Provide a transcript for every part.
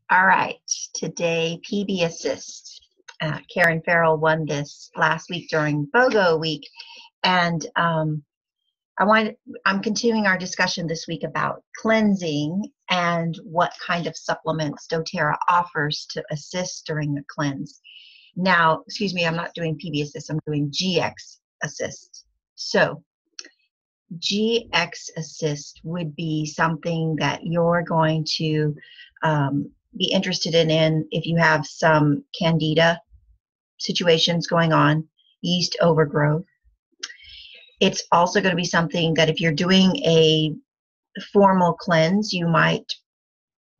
All right, today PB Assist. Karen Farrell won this last week during BOGO week, and I'm continuing our discussion this week about cleansing and what kind of supplements doTERRA offers to assist during the cleanse. Now, excuse me, I'm not doing PB Assist, I'm doing GX Assist. So GX Assist would be something that you're going to be interested in if you have some candida situations going on, yeast overgrowth. It's also going to be something that if you're doing a formal cleanse, you might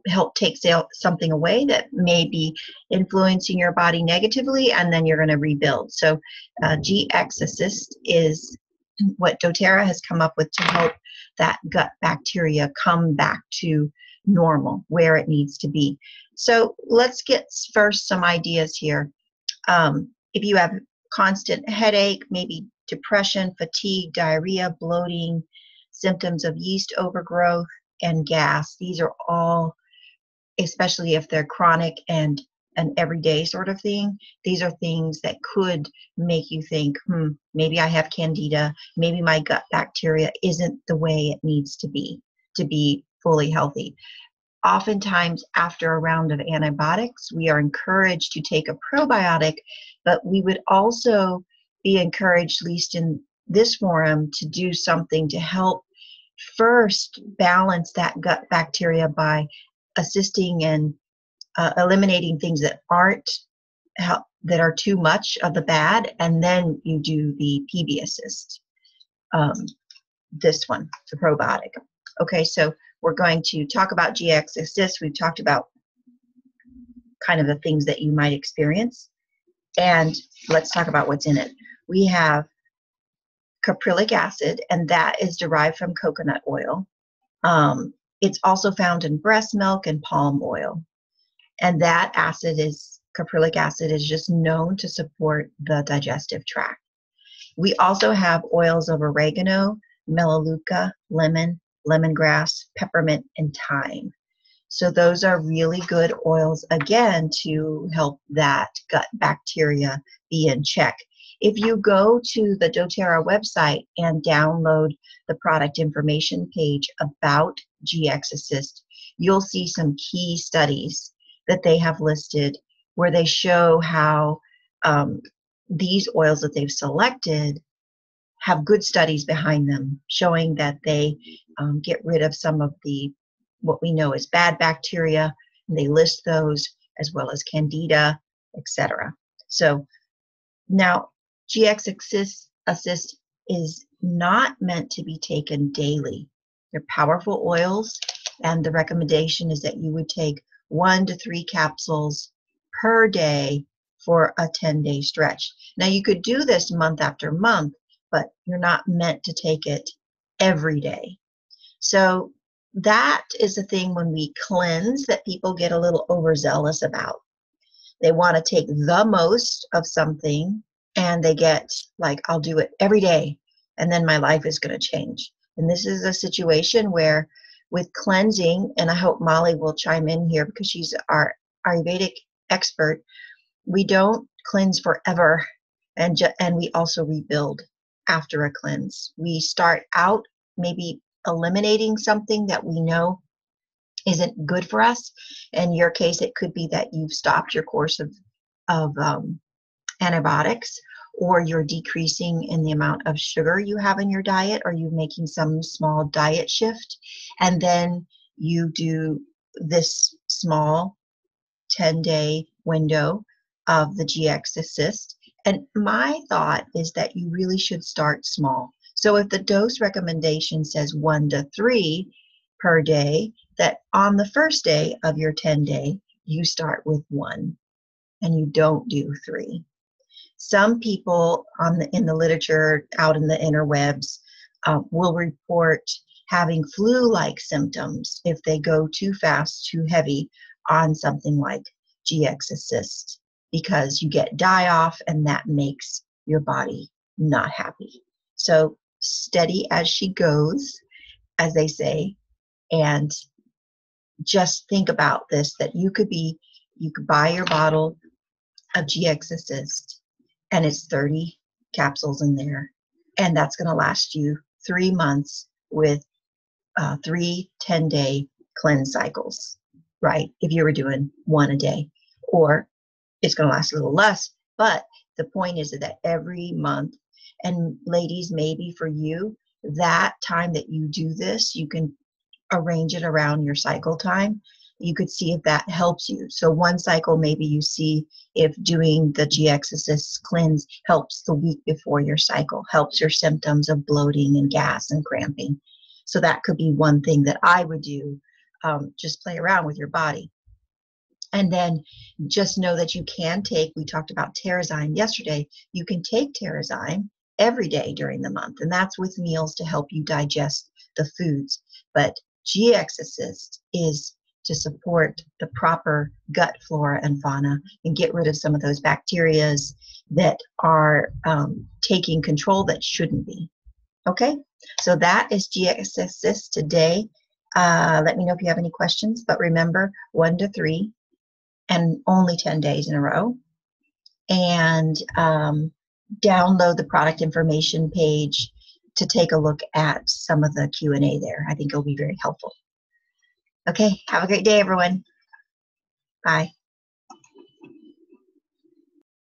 help take something away that may be influencing your body negatively, and then you're going to rebuild. So GX Assist is what doTERRA has come up with to help that gut bacteria come back to normal, where it needs to be. So let's get first some ideas here. If you have constant headache, maybe depression, fatigue, diarrhea, bloating, symptoms of yeast overgrowth, and gas, these are all, especially if they're chronic and an everyday sort of thing, these are things that could make you think, maybe I have candida, maybe my gut bacteria isn't the way it needs to be fully healthy. Oftentimes, after a round of antibiotics, we are encouraged to take a probiotic, but we would also be encouraged, at least in this forum, to do something to help first balance that gut bacteria by assisting in eliminating things that are too much of the bad, and then you do the PB Assist, this one, the probiotic. Okay, so we're going to talk about GX Assist. We've talked about kind of the things that you might experience, and let's talk about what's in it. We have caprylic acid, and that is derived from coconut oil. It's also found in breast milk and palm oil. And that caprylic acid is just known to support the digestive tract. We also have oils of oregano, melaleuca, lemon, lemongrass, peppermint, and thyme. So those are really good oils, again, to help that gut bacteria be in check. If you go to the doTERRA website and download the product information page about GX Assist, you'll see some key studies that they have listed where they show how these oils that they've selected have good studies behind them, showing that they get rid of some of what we know as bad bacteria, and they list those as well as candida, etc. So now GX Assist is not meant to be taken daily. They're powerful oils, and the recommendation is that you would take 1 to 3 capsules per day for a 10-day stretch. Now, you could do this month after month, but you're not meant to take it every day. So that is the thing when we cleanse that people get a little overzealous about. They want to take the most of something, and they get like, I'll do it every day, and then my life is going to change. And this is a situation where with cleansing, and I hope Molly will chime in here because she's our Ayurvedic expert, we don't cleanse forever, and we also rebuild after a cleanse. We start out maybe eliminating something that we know isn't good for us. In your case, it could be that you've stopped your course of antibiotics, or you're decreasing in the amount of sugar you have in your diet, or you're making some small diet shift, and then you do this small 10-day window of the GX Assist. And my thought is that you really should start small. So if the dose recommendation says 1 to 3 per day, that on the first day of your 10-day, you start with 1 and you don't do 3. Some people in the literature, out in the interwebs, will report having flu-like symptoms if they go too fast, too heavy on something like GX Assist, because you get die-off and that makes your body not happy. So steady as she goes, as they say, and just think about this, that you could buy your bottle of GXassist, and it's 30 capsules in there, and that's going to last you 3 months with 3 10-day cleanse cycles, right? If you were doing one a day, or it's going to last a little less, but the point is that every month, and ladies, maybe for you, that time that you do this, you can arrange it around your cycle time. You could see if that helps you. So one cycle, maybe you see if doing the GXassist cleanse helps the week before your cycle, helps your symptoms of bloating and gas and cramping. So that could be one thing that I would do. Just play around with your body. And then just know that you can take, we talked about Terrazyme yesterday, you can take Terrazyme every day during the month, and that's with meals to help you digest the foods. But GXassist is to support the proper gut flora and fauna and get rid of some of those bacterias that are taking control that shouldn't be. Okay, so that is GXassist today. Let me know if you have any questions, but remember, 1 to 3 and only 10 days in a row. And download the product information page to take a look at some of the Q&A there. I think it'll be very helpful. Okay, have a great day, everyone. Bye.